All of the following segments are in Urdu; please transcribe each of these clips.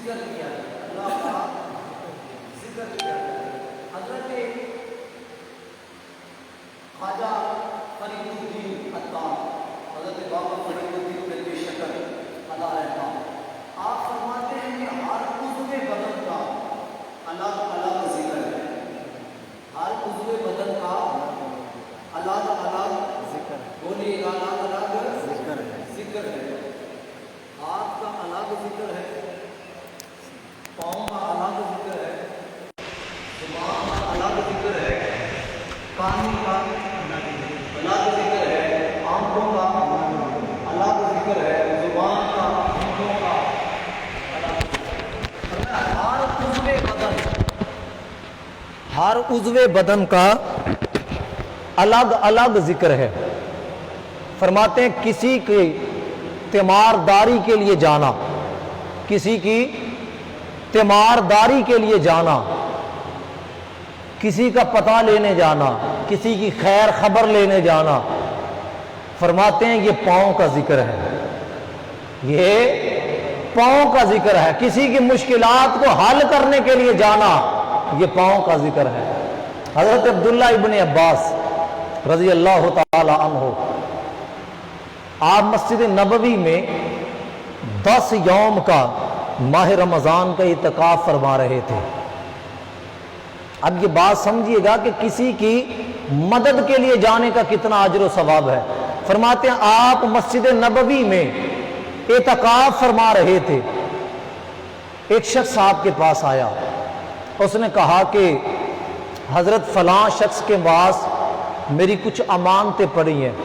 ذکر کیا جائے، اللہ کا ذکر کیا جائے۔ حضرت خواجہ فرید الدین عطار، حضرت بابا فرید الدین بن شکر اللہ رحمہ، آپ فرماتے ہیں کہ ہر عضو بدن کا الگ الگ ذکر ہے، ہر عضو بدن کا الگ الگ ذکر ہے، بولیے الگ الگ ذکر ہے، ذکر ہے۔ ہاتھ کا الگ ذکر ہے، پاؤں کا الگ ذکر ہے، زبان کا الگ ذکر ہے، کان کا الگ ذکر ہے، آنکھوں کا الگ ذکر ہے، زبان کا، ہونٹوں کا الگ ذکر ہے۔ ہر عضو بدن کا الگ الگ ذکر ہے۔ فرماتے ہیں کسی کی تیمارداری کے لیے جانا، کسی کی تیمارداری کے لیے جانا، کسی کا پتہ لینے جانا، کسی کی خیر خبر لینے جانا، فرماتے ہیں یہ پاؤں کا ذکر ہے، یہ پاؤں کا ذکر ہے۔ کسی کی مشکلات کو حل کرنے کے لیے جانا، یہ پاؤں کا ذکر ہے۔ حضرت عبداللہ ابن عباس رضی اللہ تعالی عنہ، آپ مسجد نبوی میں 10 یوم کا ماہ رمضان کا اعتکاف فرما رہے تھے۔ اب یہ بات سمجھیے گا کہ کسی کی مدد کے لیے جانے کا کتنا اجر و ثواب ہے۔ فرماتے ہیں آپ مسجد نبوی میں اعتکاف فرما رہے تھے، ایک شخص آپ کے پاس آیا، اس نے کہا کہ حضرت فلاں شخص کے پاس میری کچھ امانتیں پڑی ہیں،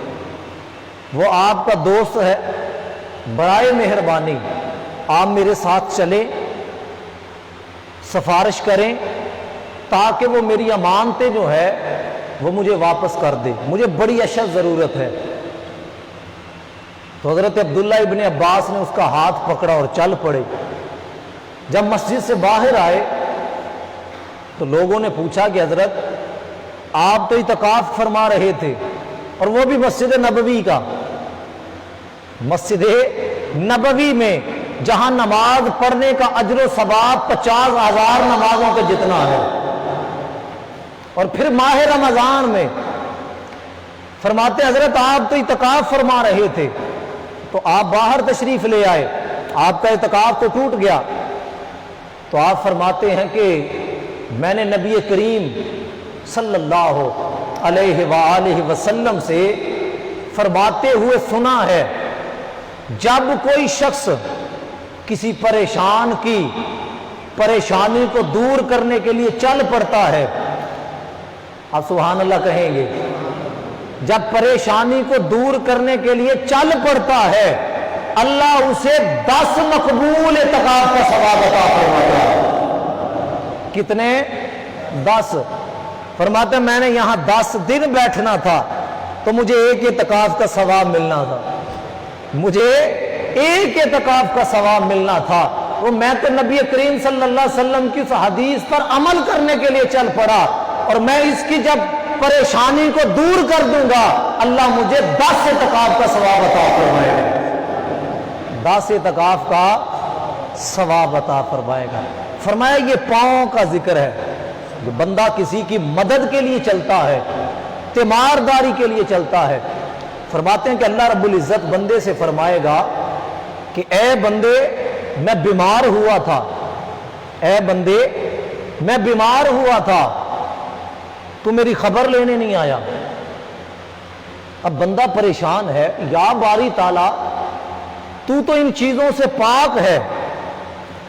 وہ آپ کا دوست ہے، برائے مہربانی آپ میرے ساتھ چلیں، سفارش کریں تاکہ وہ میری امانتیں جو ہے وہ مجھے واپس کر دے، مجھے بڑی اشد ضرورت ہے۔ تو حضرت عبداللہ ابن عباس نے اس کا ہاتھ پکڑا اور چل پڑے۔ جب مسجد سے باہر آئے تو لوگوں نے پوچھا کہ حضرت آپ تو اعتکاف فرما رہے تھے، اور وہ بھی مسجد نبوی کا، مسجد نبوی میں جہاں نماز پڑھنے کا اجر و ثواب 50,000 نمازوں کے جتنا ہے، اور پھر ماہ رمضان میں فرماتے حضرت آپ تو اعتکاف فرما رہے تھے، تو آپ باہر تشریف لے آئے، آپ کا اعتکاف تو ٹوٹ گیا۔ تو آپ فرماتے ہیں کہ میں نے نبی کریم صلی اللہ علیہ وآلہ وسلم سے فرماتے ہوئے سنا ہے، جب کوئی شخص کسی پریشان کی پریشانی کو دور کرنے کے لیے چل پڑتا ہے، آپ سبحان اللہ کہیں گے، جب پریشانی کو دور کرنے کے لیے چل پڑتا ہے، اللہ اسے 10 مقبول اعتکاف کا ثواب عطا فرماتا ہے۔ کتنے؟ 10۔ فرماتے ہیں میں نے یہاں 10 دن بیٹھنا تھا تو مجھے ایک اعتکاف کا ثواب ملنا تھا، مجھے ایک اعتکاف کا ثواب ملنا تھا۔ وہ میں تو نبی کریم صلی اللہ علیہ وسلم کی اس حدیث پر عمل کرنے کے لیے چل پڑا، اور میں اس کی جب پریشانی کو دور کر دوں گا اللہ مجھے 10 اعتکاف کا ثواب عطا فرمائے گا، 10 اعتکاف کا ثواب عطا فرمائے گا۔ فرمایا یہ پاؤں کا ذکر ہے، جو بندہ کسی کی مدد کے لیے چلتا ہے، تیمارداری کے لیے چلتا ہے، فرماتے ہیں کہ اللہ رب العزت بندے سے فرمائے گا کہ اے بندے میں بیمار ہوا تھا، اے بندے میں بیمار ہوا تھا، تو میری خبر لینے نہیں آیا۔ اب بندہ پریشان ہے، یا باری تعالیٰ تو ان چیزوں سے پاک ہے،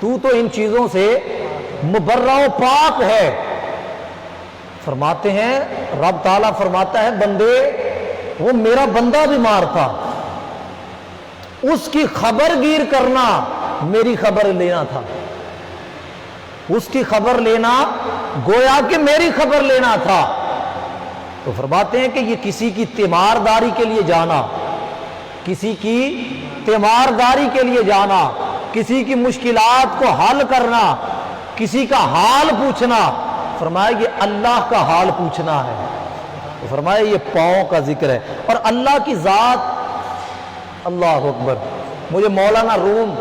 تو ان چیزوں سے مبرہ و پاک ہے۔ فرماتے ہیں رب تعالیٰ فرماتا ہے بندے وہ میرا بندہ بیمار تھا، اس کی خبر گیر کرنا میری خبر لینا تھا، اس کی خبر لینا گویا کہ میری خبر لینا تھا۔ تو فرماتے ہیں کہ یہ کسی کی تیمارداری کے لیے جانا، کسی کی تیمارداری کے لیے جانا، کسی کی مشکلات کو حل کرنا، کسی کا حال پوچھنا، فرمایا یہ اللہ کا حال پوچھنا ہے۔ تو فرمایا یہ پاؤں کا ذکر ہے۔ اور اللہ کی ذات، اللہ اکبر، مجھے مولانا روم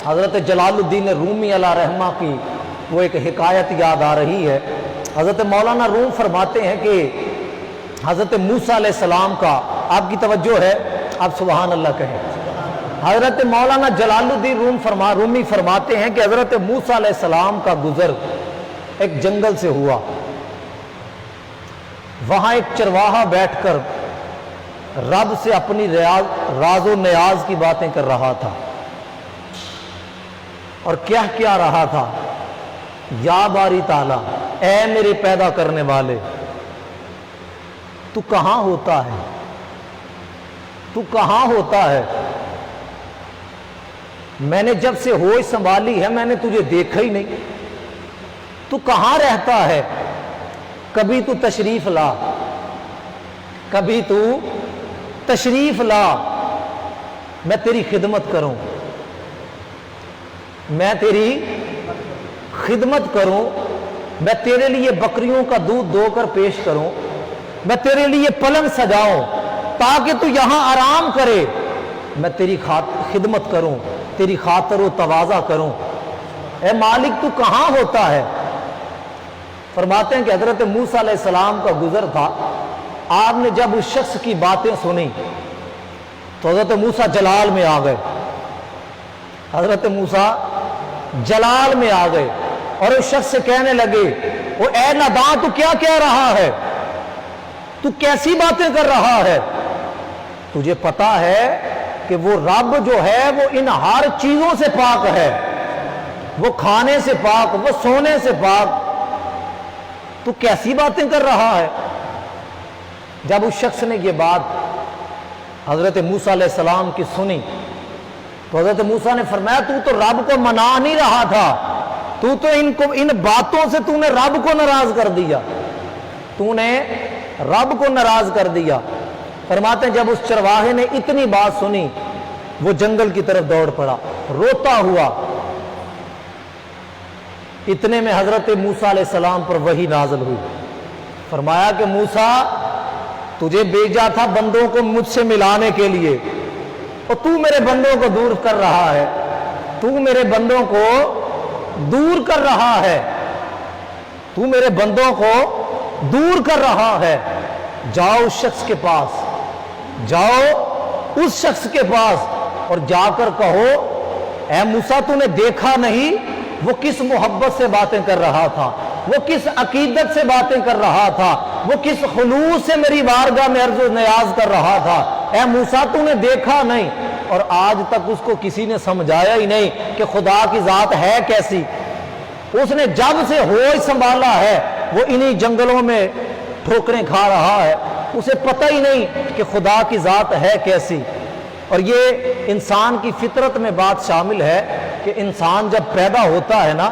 حضرت جلال الدین رومی علیہ رحمہ کی وہ ایک حکایت یاد آ رہی ہے۔ حضرت مولانا روم فرماتے ہیں کہ حضرت موسیٰ علیہ السلام کا، آپ کی توجہ ہے، آپ سبحان اللہ کہیں، حضرت مولانا جلال الدین رومی فرماتے ہیں کہ حضرت موسیٰ علیہ السلام کا گزر ایک جنگل سے ہوا۔ وہاں ایک چرواہا بیٹھ کر رب سے اپنی راز و نیاز کی باتیں کر رہا تھا، اور کیا رہا تھا، یا باری تعالیٰ، اے میرے پیدا کرنے والے، تو کہاں ہوتا ہے، تو کہاں ہوتا ہے؟ میں نے جب سے ہوش سنبھالی ہے میں نے تجھے دیکھا ہی نہیں، تو کہاں رہتا ہے؟ کبھی تو تشریف لا، کبھی تو تشریف لا، میں تیری خدمت کروں، میں تیری خدمت کروں، میں تیرے لیے بکریوں کا دودھ دو کر پیش کروں، میں تیرے لیے پلنگ سجاؤں تاکہ تو یہاں آرام کرے، میں تیری خدمت کروں، تیری خاطر و تواضع کروں، اے مالک تو کہاں ہوتا ہے؟ فرماتے ہیں کہ حضرت موسیٰ علیہ السلام کا گزر تھا، آپ نے جب اس شخص کی باتیں سنی تو حضرت موسیٰ جلال میں آ گئے، حضرت موسیٰ جلال میں آ گئے اور اس شخص سے کہنے لگے، وہ اے ناداں تو کیا کہہ رہا ہے، تو کیسی باتیں کر رہا ہے؟ تجھے پتا ہے کہ وہ رب جو ہے وہ ان ہر چیزوں سے پاک ہے، وہ کھانے سے پاک، وہ سونے سے پاک، تو کیسی باتیں کر رہا ہے؟ جب اس شخص نے یہ بات حضرت موسیٰ علیہ السلام کی سنی تو حضرت موسیٰ نے فرمایا، تو رب کو منا نہیں رہا تھا، تو ان باتوں سے تو نے رب کو ناراض کر دیا، تو نے رب کو ناراض کر دیا۔ فرماتے ہیں جب اس چرواہے نے اتنی بات سنی وہ جنگل کی طرف دوڑ پڑا روتا ہوا۔ اتنے میں حضرت موسیٰ علیہ السلام پر وحی نازل ہوئی، فرمایا کہ موسیٰ تجھے بھیجا تھا بندوں کو مجھ سے ملانے کے لیے، اور تو میرے بندوں کو دور کر رہا ہے، تو میرے بندوں کو دور کر رہا ہے، تو میرے بندوں کو دور کر رہا ہے۔ جاؤ اس شخص کے پاس، جاؤ اس شخص کے پاس اور جا کر کہو، اے موسیٰ تو نے دیکھا نہیں وہ کس محبت سے باتیں کر رہا تھا، وہ کس عقیدت سے باتیں کر رہا تھا، وہ کس خلوص سے میری بارگاہ میں عرض و نیاز کر رہا تھا، اے موسیٰ تو نے دیکھا نہیں۔ اور آج تک اس کو کسی نے سمجھایا ہی نہیں کہ خدا کی ذات ہے کیسی۔ اس نے جب سے ہوش سنبھالا ہے وہ انہی جنگلوں میں ٹھوکریں کھا رہا ہے، اسے پتہ ہی نہیں کہ خدا کی ذات ہے کیسی۔ اور یہ انسان کی فطرت میں بات شامل ہے کہ انسان جب پیدا ہوتا ہے نا،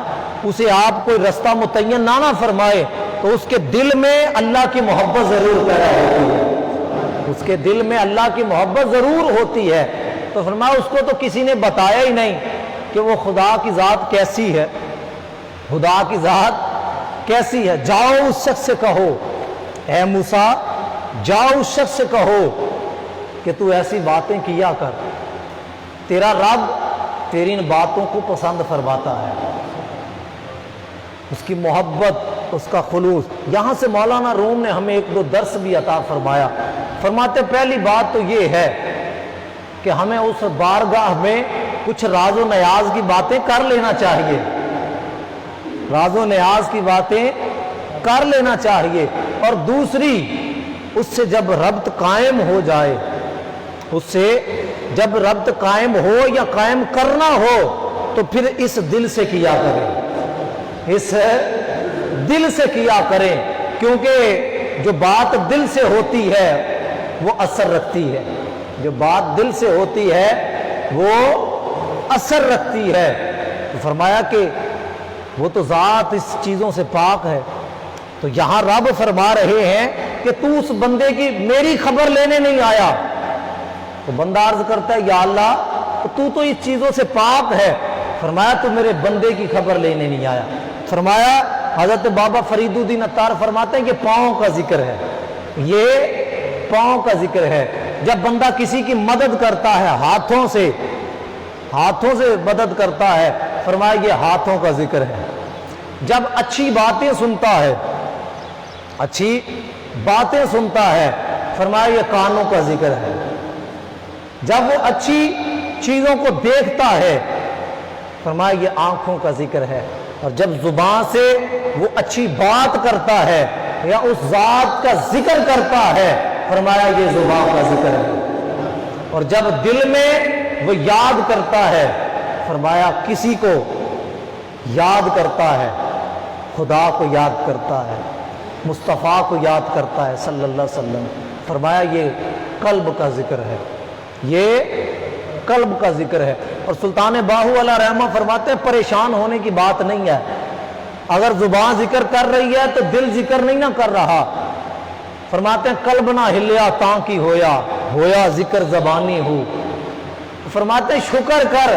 اسے آپ کوئی رستہ متعین نہ فرمائے تو اس کے دل میں اللہ کی محبت ضرور پیدا ہوتی ہے، اس کے دل میں اللہ کی محبت ضرور ہوتی ہے۔ تو فرمایا اس کو تو کسی نے بتایا ہی نہیں کہ وہ خدا کی ذات کیسی ہے، خدا کی ذات کیسی ہے۔ جاؤ اس شخص سے کہو، اے موسیٰ جاؤ اس شخص سے کہو کہ تو ایسی باتیں کیا کر، تیرا رب تیری ان باتوں کو پسند فرماتا ہے، اس کی محبت، اس کا خلوص۔ یہاں سے مولانا روم نے ہمیں ایک دو درس بھی عطا فرمایا۔ فرماتے پہلی بات تو یہ ہے کہ ہمیں اس بارگاہ میں کچھ راز و نیاز کی باتیں کر لینا چاہیے، راز و نیاز کی باتیں کر لینا چاہیے۔ اور دوسری، اس سے جب ربط قائم ہو جائے، اس سے جب ربط قائم ہو یا قائم کرنا ہو تو پھر اس دل سے کیا کریں، اس دل سے کیا کریں، کیونکہ جو بات دل سے ہوتی ہے وہ اثر رکھتی ہے، جو بات دل سے ہوتی ہے وہ اثر رکھتی ہے۔ تو فرمایا کہ وہ تو ذات اس چیزوں سے پاک ہے۔ تو یہاں رب فرما رہے ہیں کہ تو اس بندے کی میری خبر لینے نہیں آیا۔ تو بندہ عرض کرتا ہے یا اللہ تو اس چیزوں سے پاک ہے۔ فرمایا تو میرے بندے کی خبر لینے نہیں آیا۔ فرمایا حضرت بابا فرید الدین عطار فرماتے ہیں کہ پاؤں کا ذکر ہے، یہ پاؤں کا ذکر ہے۔ جب بندہ کسی کی مدد کرتا ہے ہاتھوں سے ہاتھوں سے مدد کرتا ہے، فرمایا یہ ہاتھوں کا ذکر ہے۔ جب اچھی باتیں سنتا ہے، اچھی باتیں سنتا ہے، فرمایا یہ کانوں کا ذکر ہے۔ جب وہ اچھی چیزوں کو دیکھتا ہے، فرمایا یہ آنکھوں کا ذکر ہے۔ اور جب زبان سے وہ اچھی بات کرتا ہے یا اس ذات کا ذکر کرتا ہے، فرمایا یہ زبان کا ذکر ہے۔ اور جب دل میں وہ یاد کرتا ہے، فرمایا کسی کو یاد کرتا ہے، خدا کو یاد کرتا ہے، مصطفیٰ کو یاد کرتا ہے صلی اللہ علیہ وسلم، فرمایا یہ قلب کا ذکر ہے، یہ قلب کا ذکر ہے۔ اور سلطان باہو علیہ رحمہ فرماتے ہیں پریشان ہونے کی بات نہیں ہے، اگر زبان ذکر کر رہی ہے تو دل ذکر نہیں نہ کر رہا۔ فرماتے ہیں قلب نہ ہلیا تاں کی ہویا، ہویا ذکر زبانی ہو۔ فرماتے ہیں شکر کر،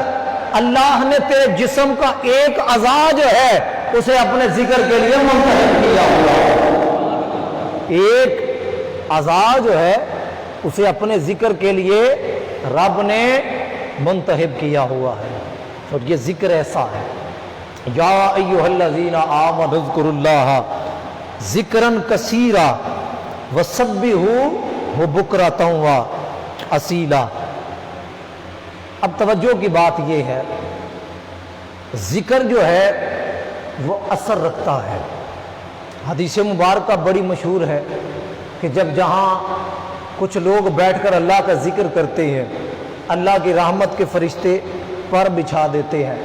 اللہ نے تیرے جسم کا ایک اعضا جو ہے اسے اپنے ذکر کے لیے منتخب کیا ہوا ہے، ایک اعضا جو ہے اسے اپنے ذکر کے لیے رب نے منتخب کیا ہوا ہے۔ اور یہ ذکر ایسا ہے، یا ایھا الذین آمنوا اذکروا اللہ ذکرا کثیرا وسبحوہ بکرۃ واصیلا۔ اب توجہ کی بات یہ ہے، ذکر جو ہے وہ اثر رکھتا ہے۔ حدیث مبارکہ بڑی مشہور ہے کہ جب جہاں کچھ لوگ بیٹھ کر اللہ کا ذکر کرتے ہیں، اللہ کی رحمت کے فرشتے پر بچھا دیتے ہیں۔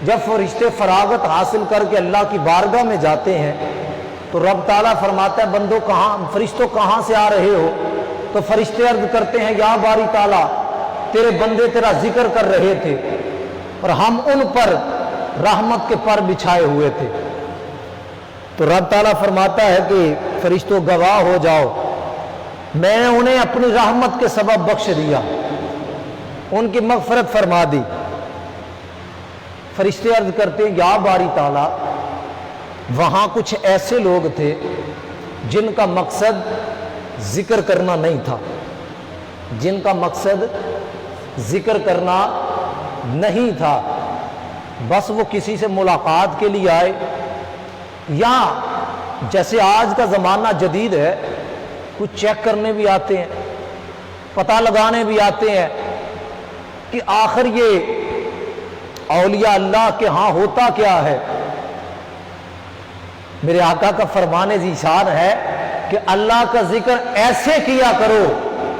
جب فرشتے فراغت حاصل کر کے اللہ کی بارگاہ میں جاتے ہیں تو رب تعالیٰ فرماتا ہے بندو فرشتوں کہاں سے آ رہے ہو؟ تو فرشتے عرض کرتے ہیں یا باری تعالیٰ تیرے بندے تیرا ذکر کر رہے تھے اور ہم ان پر رحمت کے پر بچھائے ہوئے تھے۔ تو رب تعالیٰ فرماتا ہے کہ فرشتوں گواہ ہو جاؤ، میں نے انہیں اپنی رحمت کے سبب بخش دیا، ان کی مغفرت فرما دی۔ فرشتے عرض کرتے ہیں یا باری تعالیٰ وہاں کچھ ایسے لوگ تھے جن کا مقصد ذکر کرنا نہیں تھا، جن کا مقصد ذکر کرنا نہیں تھا، بس وہ کسی سے ملاقات کے لیے آئے، یا جیسے آج کا زمانہ جدید ہے کچھ چیک کرنے بھی آتے ہیں، پتہ لگانے بھی آتے ہیں کہ آخر یہ اولیاء اللہ کے ہاں ہوتا کیا ہے۔ میرے آقا کا فرمان ذیشان ہے کہ اللہ کا ذکر ایسے کیا کرو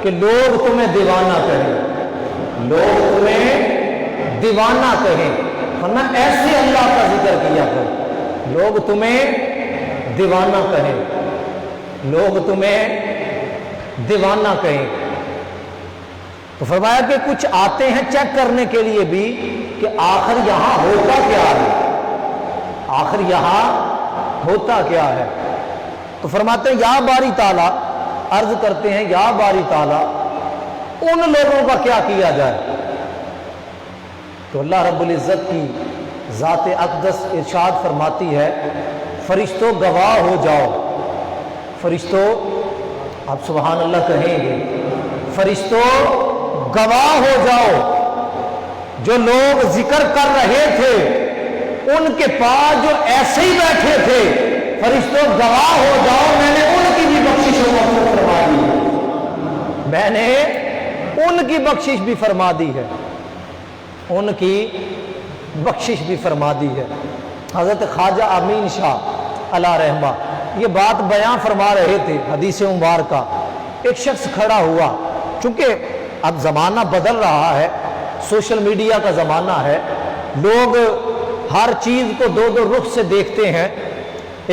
کہ لوگ تمہیں دیوانہ کہیں، لوگ تمہیں دیوانہ کہیں، ورنہ ایسے اللہ کا ذکر کیا کرو لوگ تمہیں دیوانہ کہیں، لوگ تمہیں دیوانہ کہیں۔ تو فرمایا کہ کچھ آتے ہیں چیک کرنے کے لیے بھی کہ آخر یہاں ہوتا کیا ہے، آخر یہاں ہوتا کیا ہے۔ تو فرماتے ہیں یا باری تعالیٰ، عرض کرتے ہیں یا باری تعالیٰ ان لوگوں کا کیا کیا جائے؟ تو اللہ رب العزت کی ذات اقدس ارشاد فرماتی ہے فرشتوں گواہ ہو جاؤ، فرشتوں آپ سبحان اللہ کہیں گے، فرشتوں گواہ ہو جاؤ، جو لوگ ذکر کر رہے تھے ان کے پاس جو ایسے ہی بیٹھے تھے، فرشتوں گواہ ہو جاؤ میں نے ان کی بھی بخشش فرما دی ہے، میں نے ان کی بخشش بھی فرما دی ہے، ان کی بخشش بھی فرما دی ہے۔ حضرت خواجہ امین شاہ علیہ رحمہ یہ بات بیان فرما رہے تھے حدیث مبارکہ، ایک شخص کھڑا ہوا، چونکہ اب زمانہ بدل رہا ہے، سوشل میڈیا کا زمانہ ہے، لوگ ہر چیز کو دو دو رخ سے دیکھتے ہیں،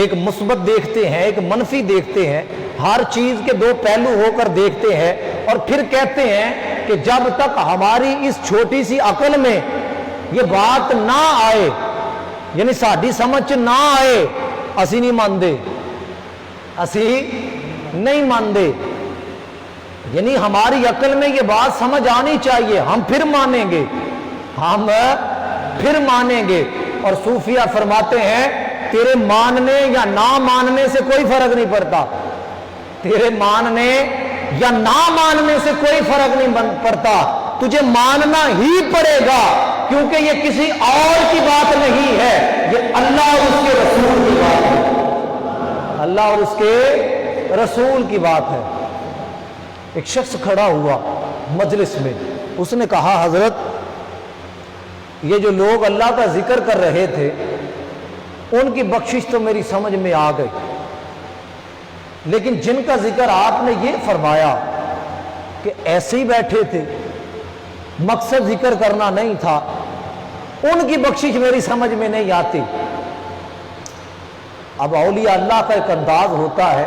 ایک مثبت دیکھتے ہیں ایک منفی دیکھتے ہیں، ہر چیز کے دو پہلو ہو کر دیکھتے ہیں، اور پھر کہتے ہیں کہ جب تک ہماری اس چھوٹی سی عقل میں یہ بات نہ آئے، یعنی ساڈی سمجھ نہ آئے، اسی نہیں مانتے، اسی نہیں مانتے، یعنی ہماری عقل میں یہ بات سمجھ آنی چاہیے، ہم پھر مانیں گے، ہم پھر مانیں گے۔ اور صوفیہ فرماتے ہیں تیرے ماننے یا نہ ماننے سے کوئی فرق نہیں پڑتا، تیرے ماننے یا نہ ماننے سے کوئی فرق نہیں پڑتا، تجھے ماننا ہی پڑے گا، کیونکہ یہ کسی اور کی بات نہیں ہے، یہ اللہ اور اس کے رسول کی بات ہے، اللہ اور اس کے رسول کی بات ہے۔ ایک شخص کھڑا ہوا مجلس میں، اس نے کہا حضرت یہ جو لوگ اللہ کا ذکر کر رہے تھے ان کی بخشش تو میری سمجھ میں آ گئی، لیکن جن کا ذکر آپ نے یہ فرمایا کہ ایسے ہی بیٹھے تھے، مقصد ذکر کرنا نہیں تھا، ان کی بخشش میری سمجھ میں نہیں آتی۔ اب اولیاء اللہ کا ایک انداز ہوتا ہے،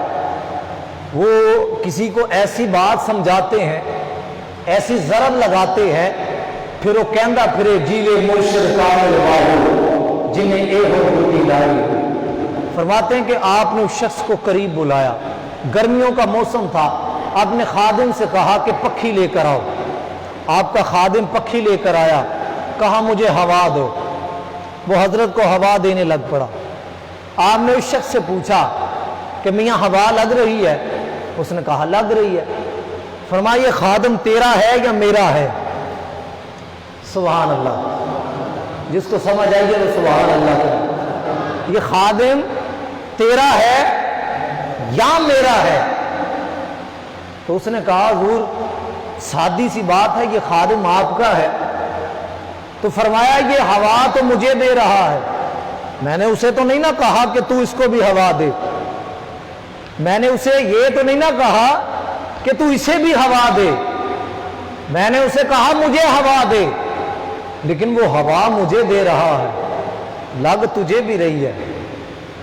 وہ کسی کو ایسی بات سمجھاتے ہیں، ایسی ضرب لگاتے ہیں، پھر وہ کہندا پھرے جیلے مرشد کامل واہو جنہیں اے ہو بوٹی لائی۔ فرماتے ہیں کہ آپ نے اس شخص کو قریب بلایا، گرمیوں کا موسم تھا، آپ نے خادم سے کہا کہ پکھی لے کر آؤ۔ آپ کا خادم پکھی لے کر آیا، کہا مجھے ہوا دو، وہ حضرت کو ہوا دینے لگ پڑا۔ آپ نے اس شخص سے پوچھا کہ میاں ہوا لگ رہی ہے؟ اس نے کہا لگ رہی ہے۔ فرمایا یہ خادم تیرا ہے یا میرا ہے؟ سبحان اللہ، جس کو سمجھ آئیے وہ سبحان اللہ کرے۔ یہ خادم تیرا ہے یا میرا ہے؟ تو اس نے کہا حضور سادی سی بات ہے، یہ خادم آپ کا ہے۔ تو فرمایا یہ ہوا تو مجھے دے رہا ہے، میں نے اسے تو نہیں نہ کہا کہ تو اس کو بھی ہوا دے، میں نے اسے یہ تو نہیں نہ کہا کہ تو اسے بھی ہوا دے، میں نے اسے کہا مجھے ہوا دے، لیکن وہ ہوا مجھے دے رہا ہے، لگ تجھے بھی رہی ہے۔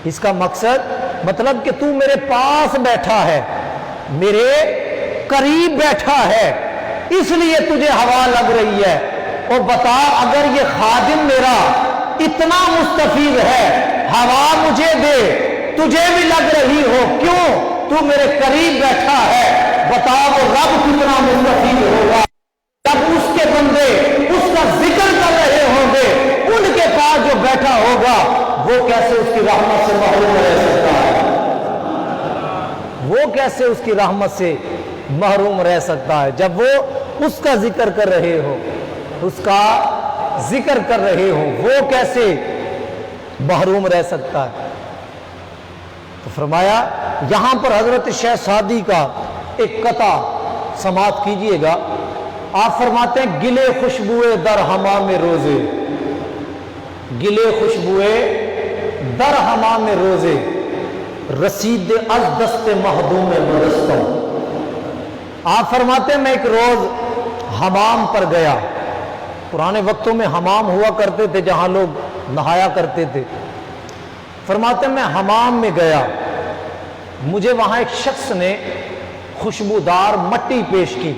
اس کا مقصد مطلب کہ تو میرے پاس بیٹھا ہے، میرے قریب بیٹھا ہے، اس لیے تجھے ہوا لگ رہی ہے۔ اور بتا اگر یہ خادم میرا اتنا مستفید ہے، ہوا مجھے دے، تجھے بھی لگ رہی ہو، کیوں؟ تو میرے قریب بیٹھا ہے، بتا وہ رب کتنا مستفید ہوگا جب اس کے بندے اس کا ذکر کر رہے ہوں گے، ان کے پاس جو بیٹھا ہوگا وہ کیسے اس کی رحمت سے محروم رہ سکتا ہے؟ وہ کیسے اس کی رحمت سے محروم رہ سکتا ہے جب وہ اس کا ذکر کر رہے ہو، اس کا ذکر کر رہے ہو، وہ کیسے محروم رہ سکتا ہے؟ تو فرمایا یہاں پر حضرت شیخ سعدی کا ایک قطع سماعت کیجئے گا۔ آپ فرماتے ہیں گلے خوشبوئے در حمام روزے، گلے خوشبوئے در حمام روزے، رسید از دست مخدوم بدستم۔ آپ فرماتے ہیں میں ایک روز حمام پر گیا، پرانے وقتوں میں حمام ہوا کرتے تھے جہاں لوگ نہایا کرتے تھے۔ فرماتے ہیں میں حمام میں گیا، مجھے وہاں ایک شخص نے خوشبودار مٹی پیش کی۔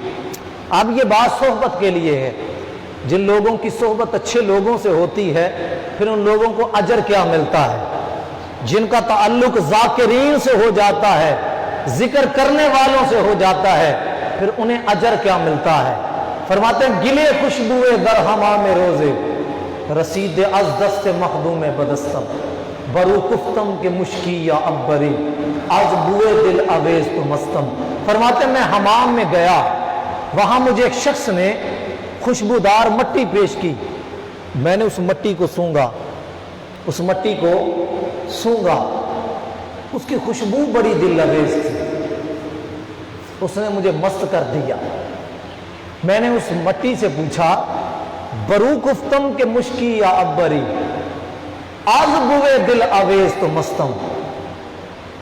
اب یہ بات صحبت کے لیے ہے، جن لوگوں کی صحبت اچھے لوگوں سے ہوتی ہے پھر ان لوگوں کو اجر کیا ملتا ہے، جن کا تعلق ذاکرین سے ہو جاتا ہے، ذکر کرنے والوں سے ہو جاتا ہے، پھر انہیں اجر کیا ملتا ہے۔ فرماتے ہیں گلے خوشبوئے در حمام روزے، رسید از دست مخدوم بدستم، برو کفتم کے مشکی یا ابری، از بوئے دل اویز تو مستم۔ فرماتے ہیں میں حمام میں گیا، وہاں مجھے ایک شخص نے خوشبودار مٹی پیش کی، میں نے اس مٹی کو سونگا، اس مٹی کو سونگا، اس کی خوشبو بڑی دل اویز تھی، اس نے مجھے مست کر دیا۔ میں نے اس مٹی سے پوچھا برو کفتم کے مشکی یا ابری، آز بوئے دل اویز تو مستم،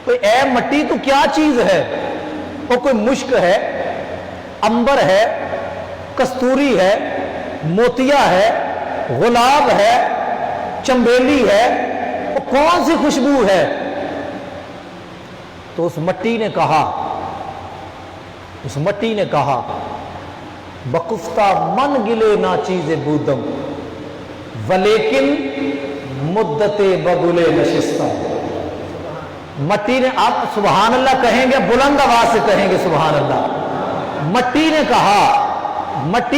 اے مٹی تو کیا چیز ہے؟ وہ کوئی مشک ہے، امبر ہے، کستوری ہے، موتیا ہے، گلاب ہے، چمبیلی ہے، وہ کون سی خوشبو ہے؟ تو اس مٹی نے کہا بکفتہ من گلے نا چیز بودم ولیکن مدت بگلے نشستہ۔ مٹی نے، آپ سبحان اللہ کہیں گے، بلند آواز سے کہیں گے سبحان اللہ۔ مٹی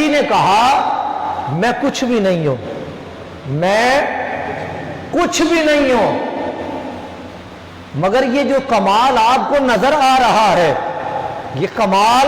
نے کہا میں کچھ بھی نہیں ہوں، میں کچھ بھی نہیں ہوں، مگر یہ جو کمال آپ کو نظر آ رہا ہے، یہ کمال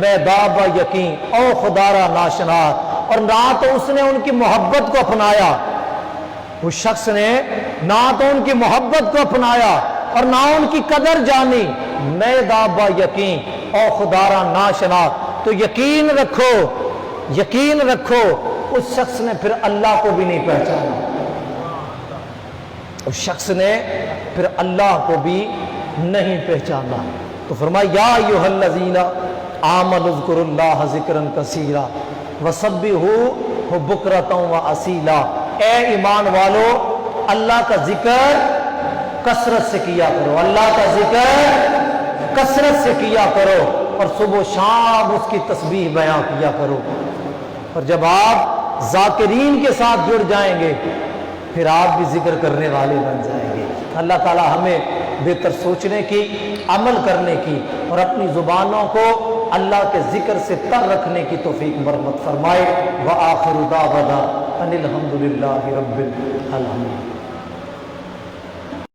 میں داب یقین او خدارا ناشناس، اور نہ تو اس نے ان کی محبت کو اپنایا، اس شخص نے نہ تو ان کی محبت کو اپنایا اور نہ ان کی قدر جانی، میں دابا یقین او خدارا ناشناس، تو یقین رکھو اس شخص نے پھر اللہ کو بھی نہیں پہچانا، اس شخص نے پھر اللہ کو بھی نہیں پہچانا۔ تو فرمایا یا ایھا الذین آمنوا اذکروا اللہ ذکرا کثیرا وسبحوہ بکرۃ واصیلا، اے ایمان والو اللہ کا ذکر کثرت سے کیا کرو، اللہ کا ذکر کثرت سے کیا کرو، اور صبح و شام اس کی تسبیح بیان کیا کرو۔ اور جب آپ ذاکرین کے ساتھ جڑ جائیں گے پھر آپ بھی ذکر کرنے والے بن جائیں گے۔ اللہ تعالی ہمیں بہتر سوچنے کی، عمل کرنے کی، اور اپنی زبانوں کو اللہ کے ذکر سے تر رکھنے کی توفیق مرحمت فرمائے۔ وآخر دعوانا ان الحمد للہ رب العالمین۔